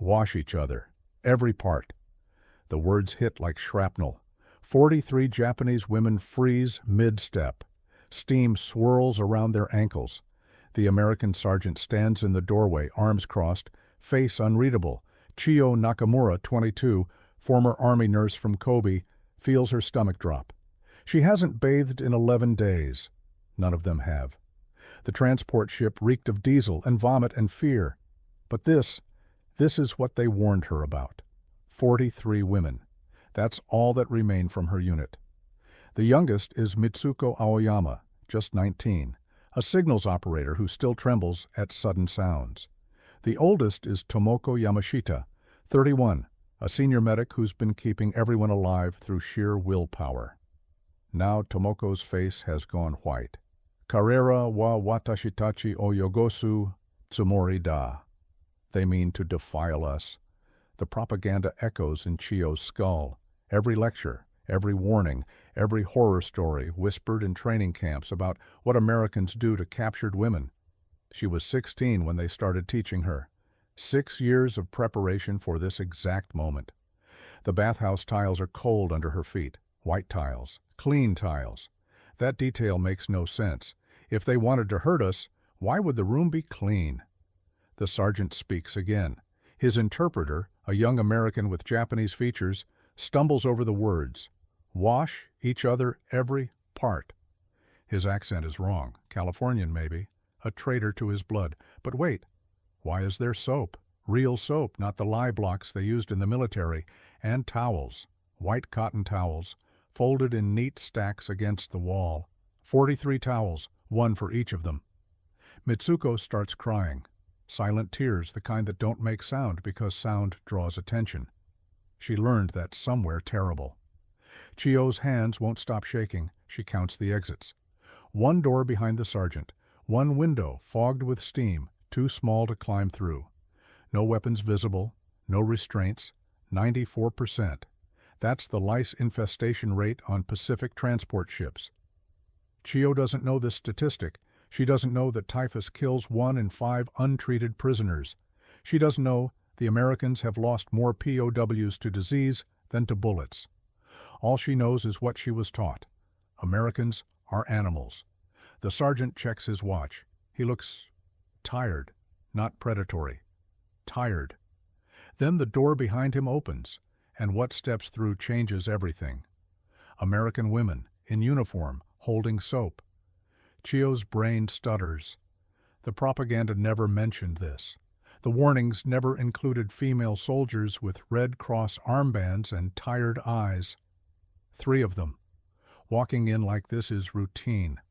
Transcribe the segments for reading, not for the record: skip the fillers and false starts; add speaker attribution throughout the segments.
Speaker 1: Wash each other. Every part. The words hit like shrapnel. 43 Japanese women freeze mid-step. Steam swirls around their ankles. The American sergeant stands in the doorway, arms crossed, face unreadable. Chio Nakamura, 22, former Army nurse from Kobe, feels her stomach drop. She hasn't bathed in 11 days. None of them have. The transport ship reeked of diesel and vomit and fear. But this is what they warned her about. 43 women. That's all that remained from her unit. The youngest is Mitsuko Aoyama, just 19, a signals operator who still trembles at sudden sounds. The oldest is Tomoko Yamashita, 31, a senior medic who's been keeping everyone alive through sheer willpower. Now Tomoko's face has gone white. Karera wa watashitachi o yogosu tsumori da. They mean to defile us. The propaganda echoes in Chio's skull. Every lecture, every warning, every horror story whispered in training camps about what Americans do to captured women. She was 16 when they started teaching her. 6 years of preparation for this exact moment. The bathhouse tiles are cold under her feet. White tiles. Clean tiles. That detail makes no sense. If they wanted to hurt us, why would the room be clean? The sergeant speaks again. His interpreter, a young American with Japanese features, stumbles over the words. Wash each other every part. His accent is wrong. Californian, maybe. A traitor to his blood. But wait, why is there soap? Real soap, not the lye blocks they used in the military. And towels. White cotton towels, folded in neat stacks against the wall. 43 towels, one for each of them. Mitsuko starts crying. Silent tears, the kind that don't make sound because sound draws attention. She learned that somewhere terrible. Chio's hands won't stop shaking. She counts the exits. One door behind the sergeant. One window fogged with steam, too small to climb through. No weapons visible. No restraints. 94%. That's the lice infestation rate on Pacific transport ships. Chio doesn't know this statistic. She doesn't know that typhus kills 1 in 5 untreated prisoners. She doesn't know the Americans have lost more POWs to disease than to bullets. All she knows is what she was taught. Americans are animals. The sergeant checks his watch. He looks tired, not predatory. Tired. Then the door behind him opens, and what steps through changes everything. American women, in uniform, holding soap. Chio's brain stutters. The propaganda never mentioned this. The warnings never included female soldiers with Red Cross armbands and tired eyes. 3 of them. Walking in like this is routine.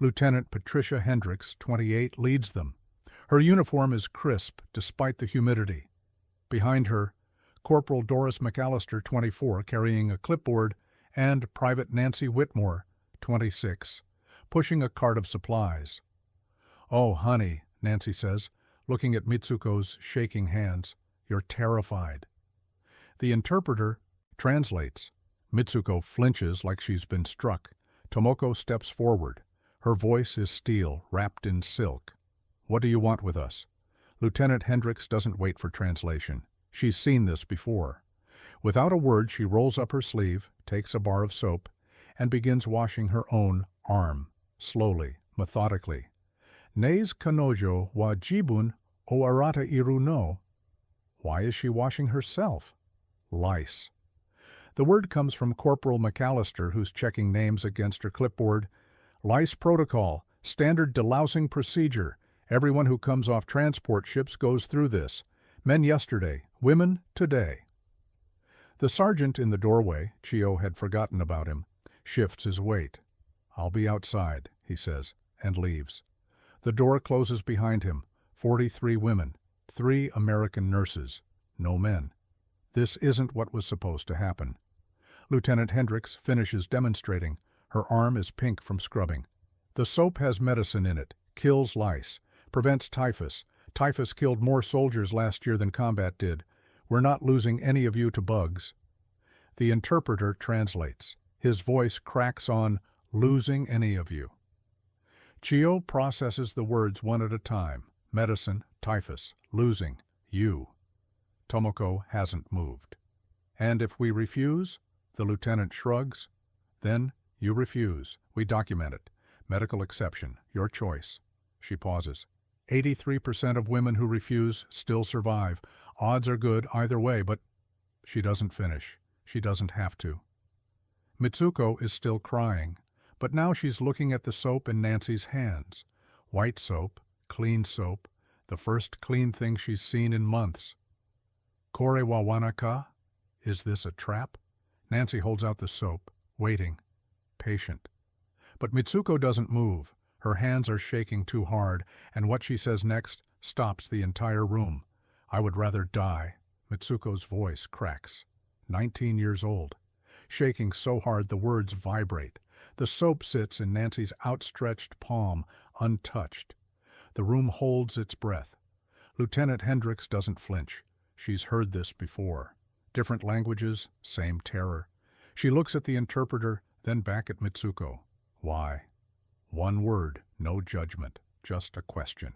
Speaker 1: Lieutenant Patricia Hendricks, 28, leads them. Her uniform is crisp despite the humidity. Behind her, Corporal Doris McAllister, 24, carrying a clipboard, and Private Nancy Whitmore, 26, pushing a cart of supplies. "Oh, honey," Nancy says, looking at Mitsuko's shaking hands, "you're terrified." The interpreter translates. Mitsuko flinches like she's been struck. Tomoko steps forward. Her voice is steel, wrapped in silk. "What do you want with us?" Lieutenant Hendricks doesn't wait for translation. She's seen this before. Without a word, she rolls up her sleeve, takes a bar of soap, and begins washing her own arm, slowly, methodically. Neis kanojo wa jibun o arata iru no. Why is she washing herself? Lice. The word comes from Corporal McAllister, who's checking names against her clipboard. Lice protocol, standard delousing procedure. Everyone who comes off transport ships goes through this. Men yesterday, women today. The sergeant in the doorway, Chio had forgotten about him, shifts his weight. "I'll be outside," he says, and leaves. The door closes behind him. 43 women, 3 American nurses, no men. This isn't what was supposed to happen. Lieutenant Hendricks finishes demonstrating. Her arm is pink from scrubbing. The soap has medicine in it, kills lice, prevents typhus. Typhus killed more soldiers last year than combat did. We're not losing any of you to bugs. The interpreter translates. His voice cracks on, "losing any of you." Chio processes the words one at a time. Medicine, typhus, losing, you. Tomoko hasn't moved. And if we refuse? The lieutenant shrugs. Then you refuse. We document it. Medical exception. Your choice. She pauses. 83% of women who refuse still survive. Odds are good either way, but she doesn't finish. She doesn't have to. Mitsuko is still crying, but now she's looking at the soap in Nancy's hands. White soap, clean soap, the first clean thing she's seen in months. Kore wa wanaka? Is this a trap? Nancy holds out the soap, waiting, patient. But Mitsuko doesn't move. Her hands are shaking too hard, and what she says next stops the entire room. I would rather die. Mitsuko's voice cracks. 19 years old. Shaking so hard the words vibrate. The soap sits in Nancy's outstretched palm, untouched. The room holds its breath. Lieutenant Hendricks doesn't flinch. She's heard this before. Different languages, same terror. She looks at the interpreter, then back at Mitsuko. Why? One word, no judgment, just a question.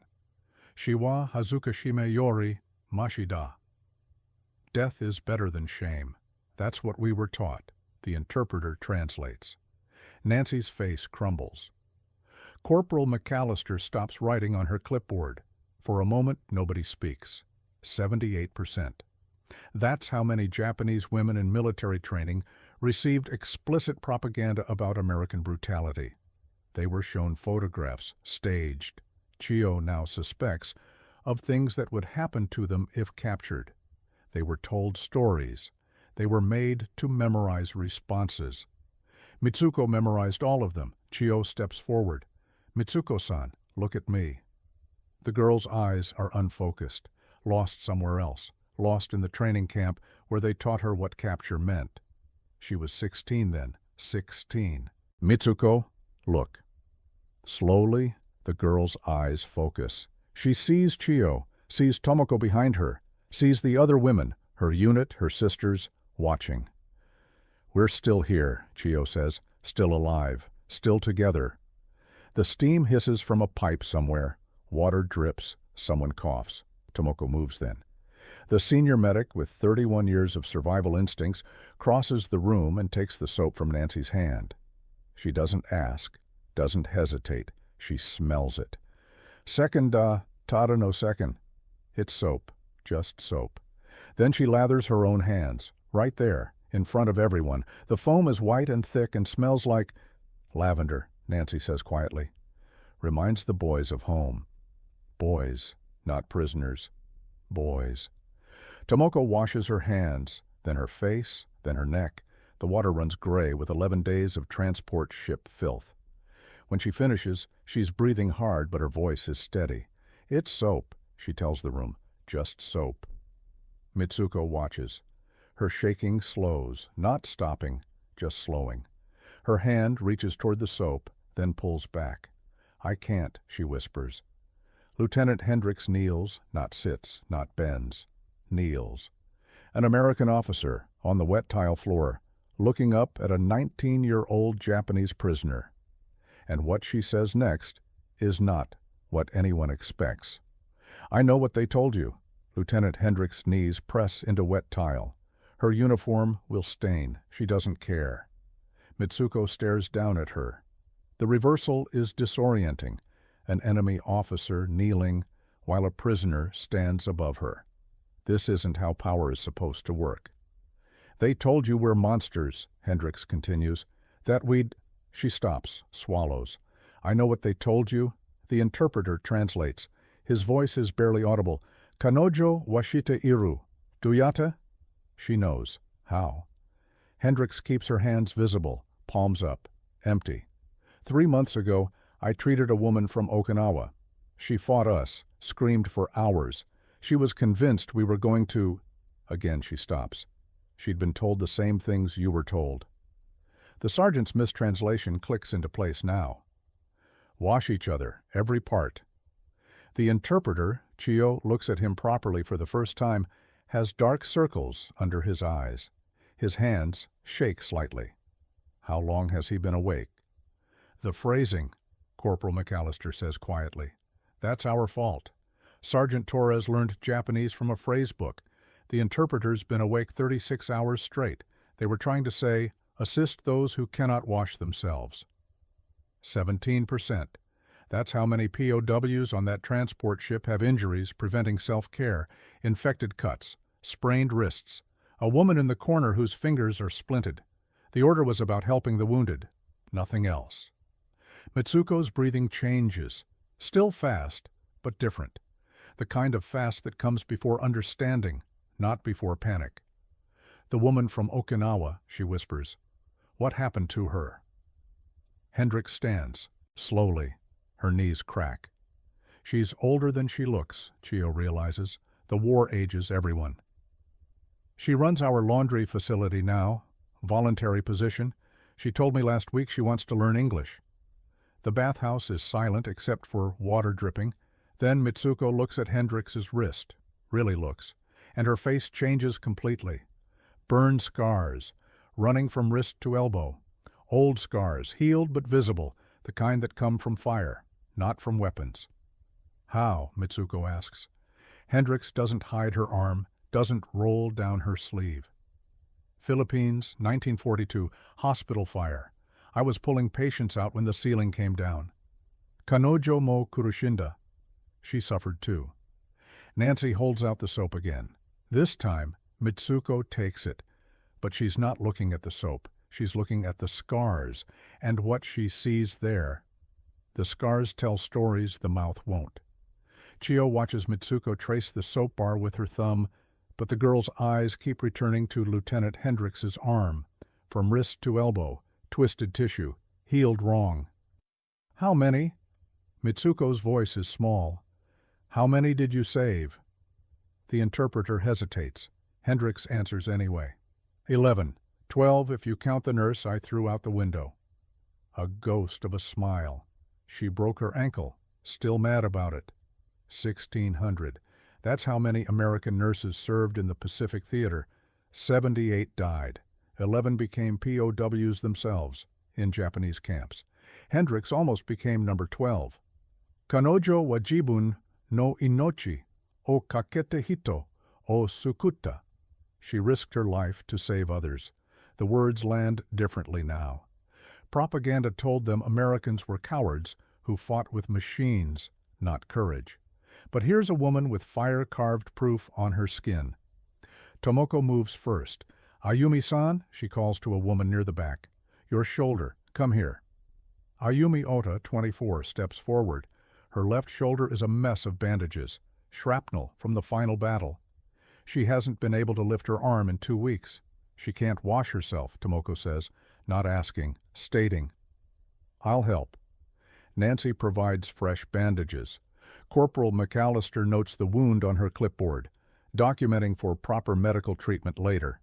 Speaker 1: Shiwa hazukashime yori mashida. Death is better than shame. That's what we were taught. The interpreter translates. Nancy's face crumbles. Corporal McAllister stops writing on her clipboard. For a moment, nobody speaks. 78%. That's how many Japanese women in military training received explicit propaganda about American brutality. They were shown photographs, staged, Chio now suspects, of things that would happen to them if captured. They were told stories. They were made to memorize responses. Mitsuko memorized all of them. Chio steps forward. Mitsuko-san, look at me. The girl's eyes are unfocused, lost somewhere else, lost in the training camp where they taught her what capture meant. She was 16 then, 16. Mitsuko, look. Slowly, the girl's eyes focus. She sees Chio, sees Tomoko behind her, sees the other women, her unit, her sisters, watching. We're still here, Chio says, still alive, still together. The steam hisses from a pipe somewhere. Water drips. Someone coughs. Tomoko moves then. The senior medic, with 31 years of survival instincts, crosses the room and takes the soap from Nancy's hand. She doesn't ask, doesn't hesitate. She smells it. Second, tada no second. It's soap, just soap. Then she lathers her own hands, right there, in front of everyone. The foam is white and thick and smells like lavender, Nancy says quietly. Reminds the boys of home. Boys, not prisoners. Boys. Tomoko washes her hands, then her face, then her neck. The water runs gray with 11 days of transport ship filth. When she finishes, she's breathing hard, but her voice is steady. It's soap, she tells the room. Just soap. Mitsuko watches. Her shaking slows, not stopping, just slowing. Her hand reaches toward the soap, then pulls back. I can't, she whispers. Lieutenant Hendricks kneels, not sits, not bends. Kneels. An American officer, on the wet tile floor, looking up at a 19-year-old Japanese prisoner. And what she says next is not what anyone expects. I know what they told you. Lieutenant Hendricks' knees press into wet tile. Her uniform will stain. She doesn't care. Mitsuko stares down at her. The reversal is disorienting. An enemy officer kneeling while a prisoner stands above her. This isn't how power is supposed to work. They told you we're monsters, Hendricks continues, that we'd... She stops, swallows. I know what they told you. The interpreter translates. His voice is barely audible. Kanojo washite iru. Duyata? She knows. How? Hendricks keeps her hands visible, palms up, empty. 3 months ago, I treated a woman from Okinawa. She fought us, screamed for hours. She was convinced we were going to... Again she stops. She'd been told the same things you were told. The sergeant's mistranslation clicks into place now. Wash each other, every part. The interpreter, Chio, looks at him properly for the first time, has dark circles under his eyes. His hands shake slightly. How long has he been awake? The phrasing, Corporal McAllister says quietly. That's our fault. Sergeant Torres learned Japanese from a phrase book. The interpreter's been awake 36 hours straight. They were trying to say, assist those who cannot wash themselves. 17%. That's how many POWs on that transport ship have injuries preventing self-care, infected cuts, sprained wrists, a woman in the corner whose fingers are splinted. The order was about helping the wounded, nothing else. Mitsuko's breathing changes, still fast, but different. The kind of fast that comes before understanding, not before panic. The woman from Okinawa, she whispers. What happened to her? Hendricks stands, slowly. Her knees crack. She's older than she looks, Chio realizes. The war ages everyone. She runs our laundry facility now, voluntary position. She told me last week she wants to learn English. The bathhouse is silent except for water dripping. Then Mitsuko looks at Hendricks's wrist, really looks, and her face changes completely. Burned scars, running from wrist to elbow. Old scars, healed but visible, the kind that come from fire, not from weapons. How? Mitsuko asks. Hendricks doesn't hide her arm, doesn't roll down her sleeve. Philippines, 1942, hospital fire. I was pulling patients out when the ceiling came down. Kanojo mo kurushinda. She suffered too. Nancy holds out the soap again. This time, Mitsuko takes it. But she's not looking at the soap. She's looking at the scars and what she sees there. The scars tell stories the mouth won't. Chio watches Mitsuko trace the soap bar with her thumb, but the girl's eyes keep returning to Lieutenant Hendricks's arm, from wrist to elbow, twisted tissue, healed wrong. How many? Mitsuko's voice is small. How many did you save? The interpreter hesitates. Hendricks answers anyway. 11. 12 if you count the nurse I threw out the window. A ghost of a smile. She broke her ankle, still mad about it. 1,600. That's how many American nurses served in the Pacific Theater. 78 died. 11 became POWs themselves in Japanese camps. Hendricks almost became number 12. Kanojo wa jibun no inochi o kakete hito o sukuta. She risked her life to save others. The words land differently now. Propaganda told them Americans were cowards who fought with machines, not courage. But here's a woman with fire-carved proof on her skin. Tomoko moves first. Ayumi-san, she calls to a woman near the back. Your shoulder, come here. Ayumi Ota, 24, steps forward. Her left shoulder is a mess of bandages, shrapnel from the final battle. She hasn't been able to lift her arm in 2 weeks. She can't wash herself, Tomoko says, not asking, stating. I'll help. Nancy provides fresh bandages. Corporal McAllister notes the wound on her clipboard, documenting for proper medical treatment later.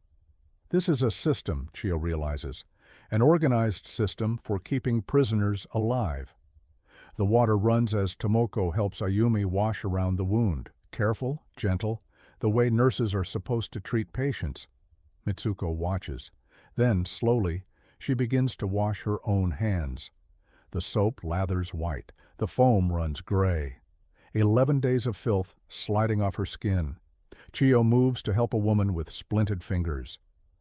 Speaker 1: This is a system, Chio realizes, an organized system for keeping prisoners alive. The water runs as Tomoko helps Ayumi wash around the wound, careful, gentle, the way nurses are supposed to treat patients. Mitsuko watches. Then, slowly, she begins to wash her own hands. The soap lathers white. The foam runs gray. 11 days of filth sliding off her skin. Chio moves to help a woman with splinted fingers.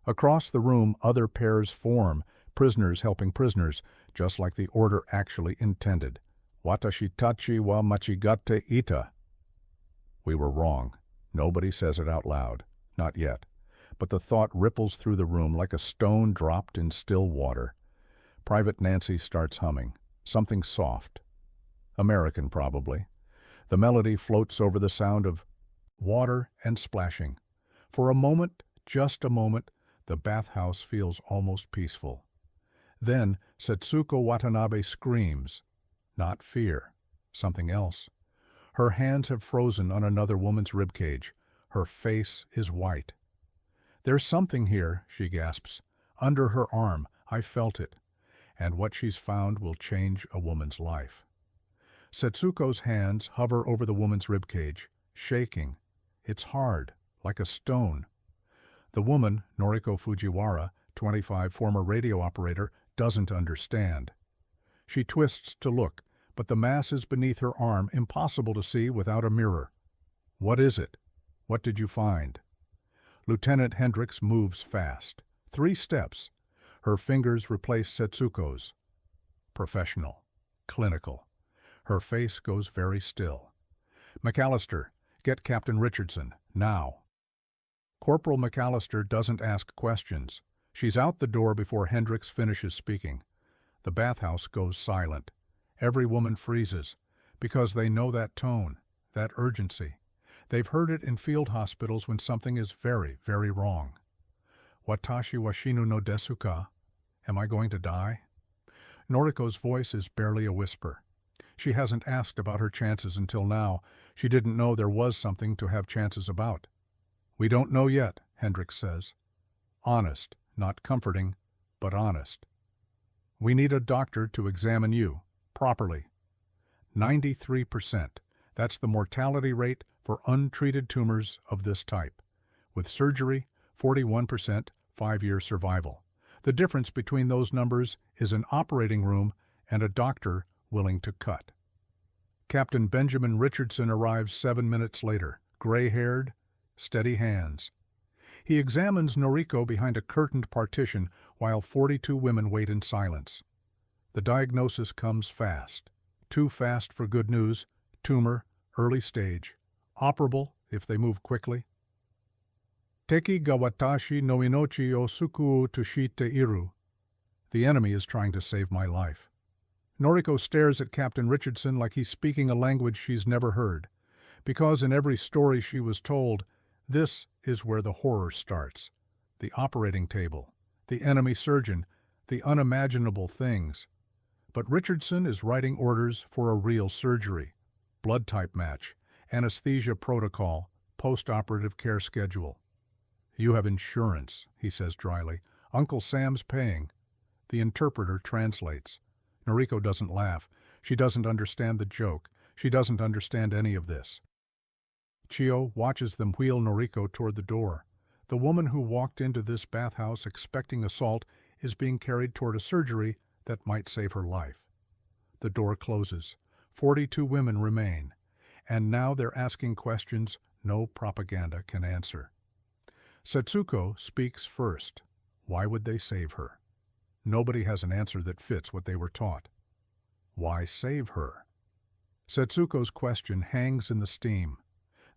Speaker 1: Across the room, other pairs form, prisoners helping prisoners, just like the order actually intended. Watashi tachi wa machigate ita. We were wrong. Nobody says it out loud. Not yet. But the thought ripples through the room like a stone dropped in still water. Private Nancy starts humming. Something soft. American, probably. The melody floats over the sound of water and splashing. For a moment, just a moment, the bathhouse feels almost peaceful. Then Setsuko Watanabe screams. Not fear. Something else. Her hands have frozen on another woman's ribcage. Her face is white. There's something here, she gasps. Under her arm, I felt it. And what she's found will change a woman's life. Setsuko's hands hover over the woman's ribcage, shaking. It's hard, like a stone. The woman, Noriko Fujiwara, 25, former radio operator, doesn't understand. She twists to look, but the mass is beneath her arm, impossible to see without a mirror. What is it? What did you find? Lieutenant Hendricks moves fast. 3 steps. Her fingers replace Setsuko's. Professional. Clinical. Her face goes very still. McAllister, get Captain Richardson, now. Corporal McAllister doesn't ask questions. She's out the door before Hendricks finishes speaking. The bathhouse goes silent. Every woman freezes, because they know that tone, that urgency. They've heard it in field hospitals when something is very, very wrong. Watashi wa shinu no desu ka? Am I going to die? Noriko's voice is barely a whisper. She hasn't asked about her chances until now. She didn't know there was something to have chances about. We don't know yet, Hendricks says. Honest, not comforting, but honest. We need a doctor to examine you, properly. 93%. That's the mortality rate for untreated tumors of this type. With surgery, 41%, 5-year survival. The difference between those numbers is an operating room and a doctor willing to cut. Captain Benjamin Richardson arrives 7 minutes later, gray-haired, steady hands. He examines Noriko behind a curtained partition while 42 women wait in silence. The diagnosis comes fast. Too fast for good news. Tumor, early stage. Operable if they move quickly. Teki ga watashi no inochi o suku tushite iru. The enemy is trying to save my life. Noriko stares at Captain Richardson like he's speaking a language she's never heard. Because in every story she was told, this is where the horror starts. The operating table, the enemy surgeon, the unimaginable things. But Richardson is writing orders for a real surgery, blood type match, anesthesia protocol, post-operative care schedule. You have insurance, he says dryly. Uncle Sam's paying. The interpreter translates. Noriko doesn't laugh. She doesn't understand the joke. She doesn't understand any of this. Chio watches them wheel Noriko toward the door. The woman who walked into this bathhouse expecting assault is being carried toward a surgery that might save her life. The door closes. 42 women remain. And now they're asking questions no propaganda can answer. Setsuko speaks first. Why would they save her? Nobody has an answer that fits what they were taught. Why save her? Setsuko's question hangs in the steam.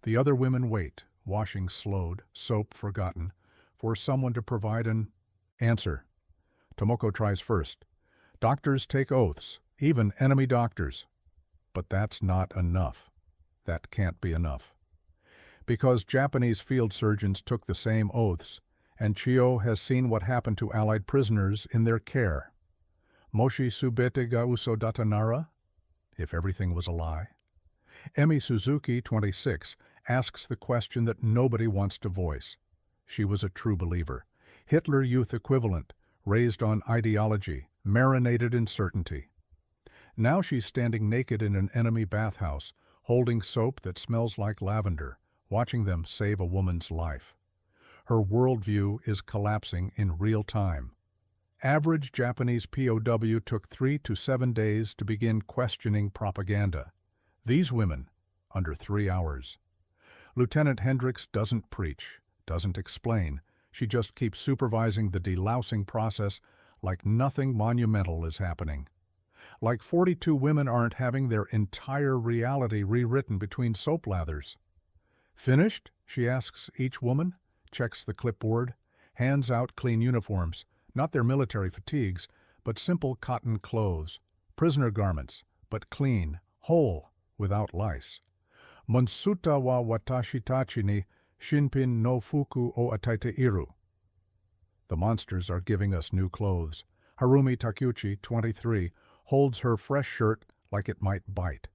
Speaker 1: The other women wait, washing slowed, soap forgotten, for someone to provide an answer. Tomoko tries first. Doctors take oaths, even enemy doctors. But that's not enough. That can't be enough. Because Japanese field surgeons took the same oaths, and Chio has seen what happened to Allied prisoners in their care. Moshi subete ga uso datanara? If everything was a lie. Emi Suzuki, 26, asks the question that nobody wants to voice. She was a true believer. Hitler Youth equivalent, raised on ideology, marinated in certainty. Now she's standing naked in an enemy bathhouse, holding soap that smells like lavender, watching them save a woman's life. Her worldview is collapsing in real time. Average Japanese POW took 3 to 7 days to begin questioning propaganda. These women, under 3 hours. Lieutenant Hendricks doesn't preach, doesn't explain. She just keeps supervising the delousing process like nothing monumental is happening. Like 42 women aren't having their entire reality rewritten between soap lathers. Finished? She asks each woman, checks the clipboard, hands out clean uniforms, not their military fatigues, but simple cotton clothes, prisoner garments, but clean, whole, without lice. Monsuta wa watashi tachi ni shinpin no fuku o ataite iru. The monsters are giving us new clothes. Harumi Takeuchi, 23, holds her fresh shirt like it might bite.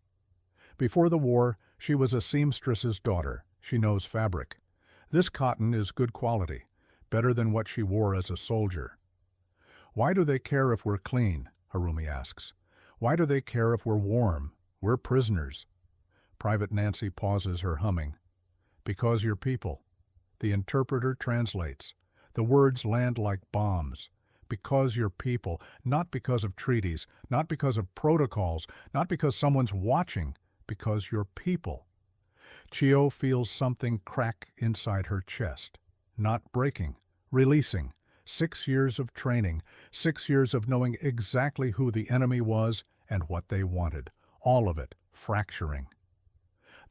Speaker 1: Before the war, she was a seamstress's daughter. She knows fabric. This cotton is good quality, better than what she wore as a soldier. Why do they care if we're clean? Harumi asks. Why do they care if we're warm? We're prisoners. Private Nancy pauses her humming. Because you're people. The interpreter translates. The words land like bombs. Because you're people, not because of treaties, not because of protocols, not because someone's watching, because you're people. Chio feels something crack inside her chest. not breaking, releasing. 6 years of training, 6 years of knowing exactly who the enemy was and what they wanted. All of it fracturing.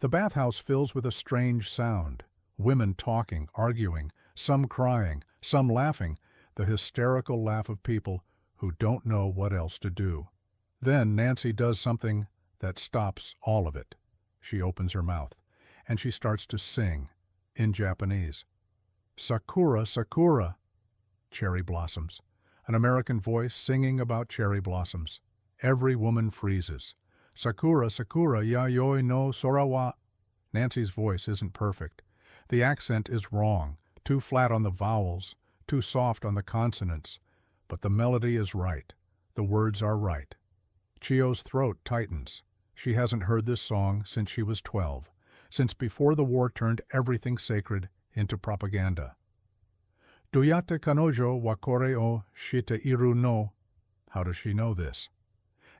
Speaker 1: The bathhouse fills with a strange sound. Women talking, arguing, some crying, some laughing, the hysterical laugh of people who don't know what else to do. Then Nancy does something that stops all of it. She opens her mouth, and she starts to sing, in Japanese. Sakura, sakura, cherry blossoms. An American voice singing about cherry blossoms. Every woman freezes. Sakura, sakura, yayoi no sora wa. Nancy's voice isn't perfect. The accent is wrong, too flat on the vowels, too soft on the consonants. But the melody is right. The words are right. Chio's throat tightens. She hasn't heard this song since she was 12, since before the war turned everything sacred into propaganda. Duyate kanojo wa kore o shite iru no. How does she know this?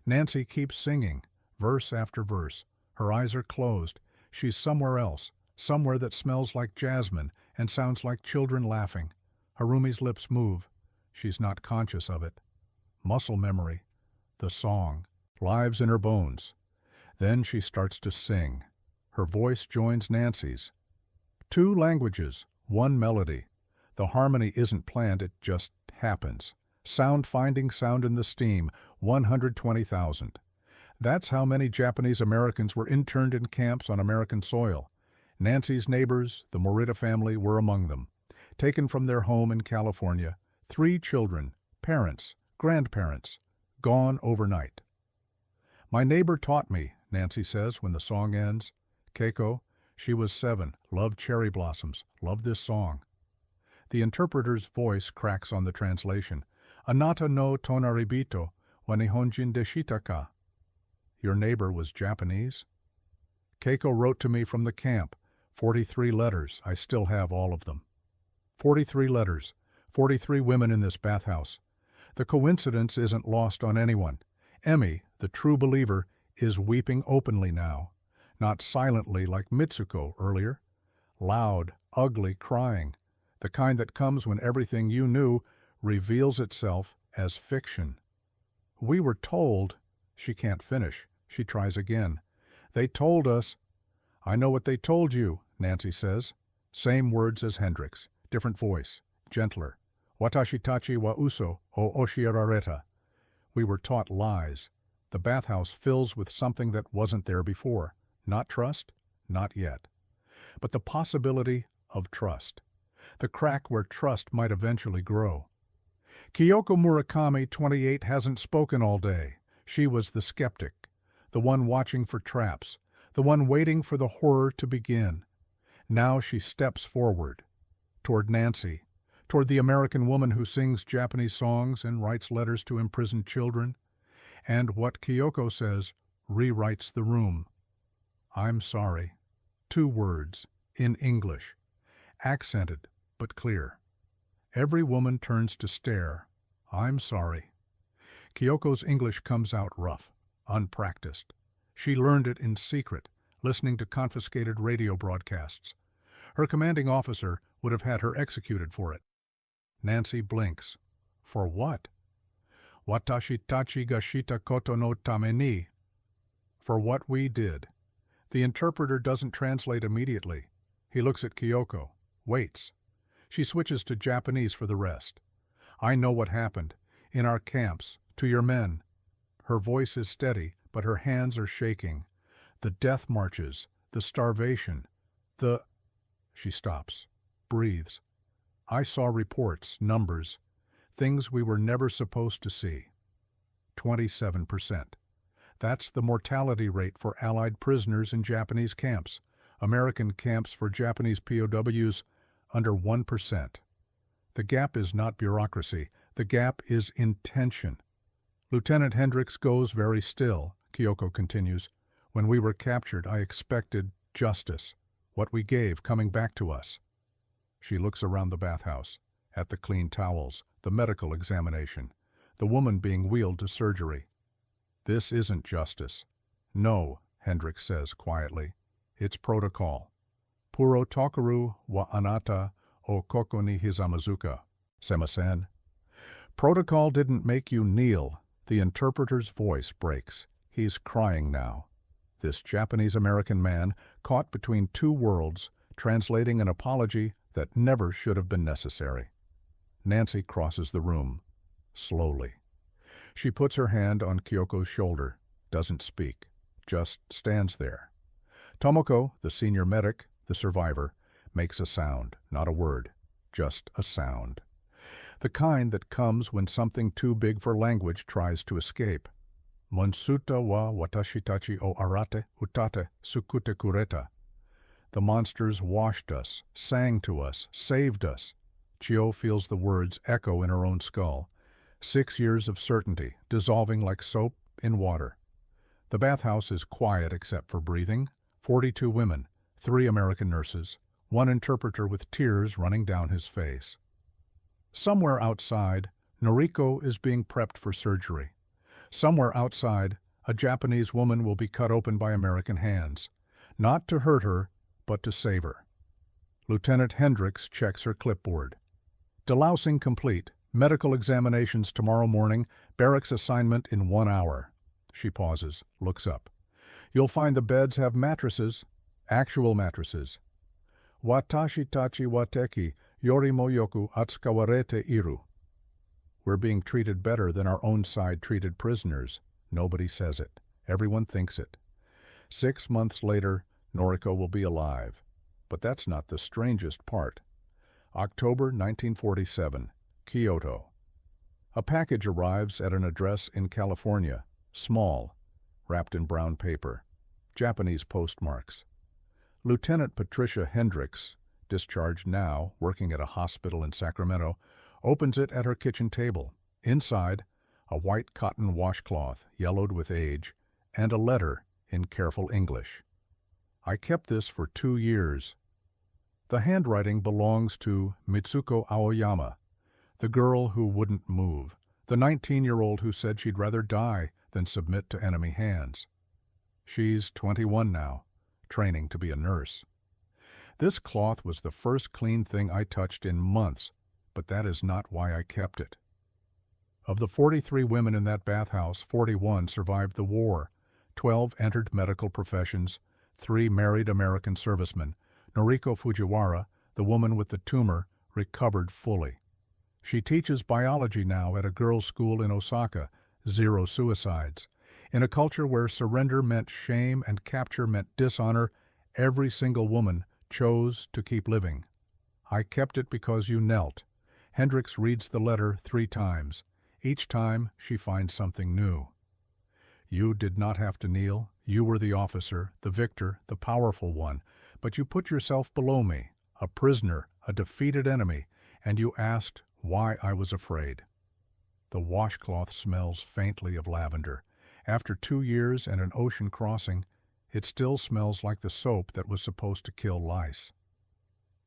Speaker 1: Nancy keeps singing, verse after verse. Her eyes are closed. She's somewhere else, somewhere that smells like jasmine and sounds like children laughing. Harumi's lips move. She's not conscious of it. Muscle memory. The song lives in her bones. Then she starts to sing. Her voice joins Nancy's. 2 languages, 1 melody. The harmony isn't planned, it just happens. Sound finding sound in the steam, 120,000. That's how many Japanese Americans were interned in camps on American soil. Nancy's neighbors, the Morita family, were among them. Taken from their home in California, 3 children, parents, grandparents, gone overnight. My neighbor taught me, Nancy says when the song ends. Keiko, she was 7, loved cherry blossoms, loved this song. The interpreter's voice cracks on the translation. Anata no tonaribito wa nihonjin deshita ka. Your neighbor was Japanese? Keiko wrote to me from the camp. 43 letters. I still have all of them. 43 letters. 43 women in this bathhouse. The coincidence isn't lost on anyone. Emmy, the true believer, is weeping openly now. Not silently like Mitsuko earlier. Loud, ugly crying. The kind that comes when everything you knew reveals itself as fiction. We were told. She can't finish. She tries again. They told us. I know what they told you, Nancy says. Same words as Hendrix. Different voice. Gentler. Watashi tachi wa uso o oshirareta. We were taught lies. The bathhouse fills with something that wasn't there before. Not trust? Not yet. But the possibility of trust. The crack where trust might eventually grow. Kyoko Murakami, 28, hasn't spoken all day. She was the skeptic, the one watching for traps, the one waiting for the horror to begin. Now she steps forward, toward Nancy, toward the American woman who sings Japanese songs and writes letters to imprisoned children, and what Kyoko says rewrites the room. I'm sorry. 2 words, in English, accented but clear. Every woman turns to stare. I'm sorry. Kyoko's English comes out rough, unpracticed. She learned it in secret, listening to confiscated radio broadcasts. Her commanding officer would have had her executed for it. Nancy blinks. For what? Watashi tachi ga shita koto no tame ni. For what we did. The interpreter doesn't translate immediately. He looks at Kyoko, waits. She switches to Japanese for the rest. I know what happened. In our camps, to your men. Her voice is steady, but her hands are shaking. The death marches, the starvation, the... She stops, breathes. I saw reports, numbers, things we were never supposed to see. 27%. That's the mortality rate for Allied prisoners in Japanese camps. American camps for Japanese POWs, under 1%. The gap is not bureaucracy. The gap is intention. Lieutenant Hendricks goes very still, Kyoko continues. When we were captured, I expected justice, what we gave coming back to us. She looks around the bathhouse, at the clean towels, the medical examination, the woman being wheeled to surgery. This isn't justice. No, Hendricks says quietly. It's protocol. Puro tokaru wa anata o koko ni hizamazuka. Semasen. Protocol didn't make you kneel. The interpreter's voice breaks. He's crying now. This Japanese-American man, caught between two worlds, translating an apology that never should have been necessary. Nancy crosses the room, slowly. She puts her hand on Kyoko's shoulder, doesn't speak, just stands there. Tomoko, the senior medic, the survivor, makes a sound, not a word, just a sound. The kind that comes when something too big for language tries to escape. Monsuta wa watashitachi o arate utate sukute kureta. The monsters washed us, sang to us, saved us. Chio feels the words echo in her own skull. 6 years of certainty, dissolving like soap in water. The bathhouse is quiet except for breathing. 42 women, 3 American nurses, 1 interpreter with tears running down his face. Somewhere outside, Noriko is being prepped for surgery. Somewhere outside, a Japanese woman will be cut open by American hands, not to hurt her, but to save her. Lieutenant Hendricks checks her clipboard. Delousing complete, medical examinations tomorrow morning, barracks assignment in 1 hour. She pauses, looks up. You'll find the beds have mattresses, actual mattresses. Watashi tachi wateki yorimo yoku atsukawarete iru. We're being treated better than our own side treated prisoners. Nobody says it. Everyone thinks it. 6 months later, Noriko will be alive. But that's not the strangest part. October 1947, Kyoto. A package arrives at an address in California, small, wrapped in brown paper, Japanese postmarks. Lieutenant Patricia Hendricks, discharged now, working at a hospital in Sacramento, opens it at her kitchen table. Inside, a white cotton washcloth, yellowed with age, and a letter in careful English. I kept this for 2 years. The handwriting belongs to Mitsuko Aoyama, the girl who wouldn't move, the 19-year-old who said she'd rather die than submit to enemy hands. She's 21 now, training to be a nurse. This cloth was the first clean thing I touched in months, but that is not why I kept it. Of the 43 women in that bathhouse, 41 survived the war. 12 entered medical professions, 3 married American servicemen. Noriko Fujiwara, the woman with the tumor, recovered fully. She teaches biology now at a girls' school in Osaka, 0 suicides. In a culture where surrender meant shame and capture meant dishonor, every single woman chose to keep living. I kept it because you knelt. Hendricks reads the letter 3 times. Each time she finds something new. You did not have to kneel. You were the officer, the victor, the powerful one. But you put yourself below me, a prisoner, a defeated enemy, and you asked why I was afraid. The washcloth smells faintly of lavender. After 2 years and an ocean crossing, it still smells like the soap that was supposed to kill lice.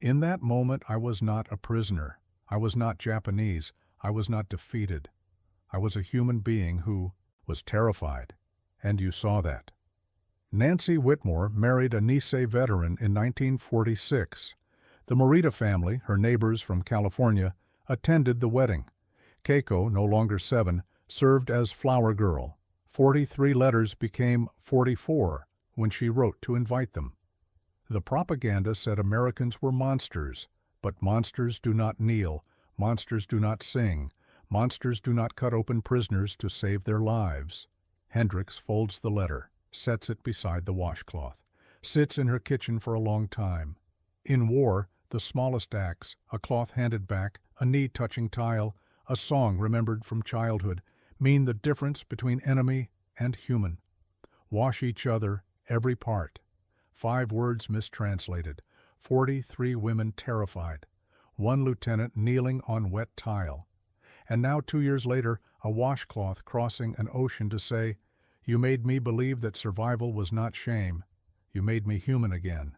Speaker 1: In that moment, I was not a prisoner. I was not Japanese. I was not defeated. I was a human being who was terrified, and you saw that. Nancy Whitmore married a Nisei veteran in 1946. The Morita family, her neighbors from California, attended the wedding. Keiko, no longer 7, served as flower girl. 43 letters became 44 when she wrote to invite them. The propaganda said Americans were monsters, but monsters do not kneel, monsters do not sing, monsters do not cut open prisoners to save their lives. Hendricks folds the letter, sets it beside the washcloth, sits in her kitchen for a long time. In war, the smallest acts, a cloth handed back, a knee-touching tile, a song remembered from childhood, mean the difference between enemy and human. Wash each other, every part. 5 words mistranslated, 43 women terrified, 1 lieutenant kneeling on wet tile. And now 2 years later, a washcloth crossing an ocean to say, you made me believe that survival was not shame. You made me human again.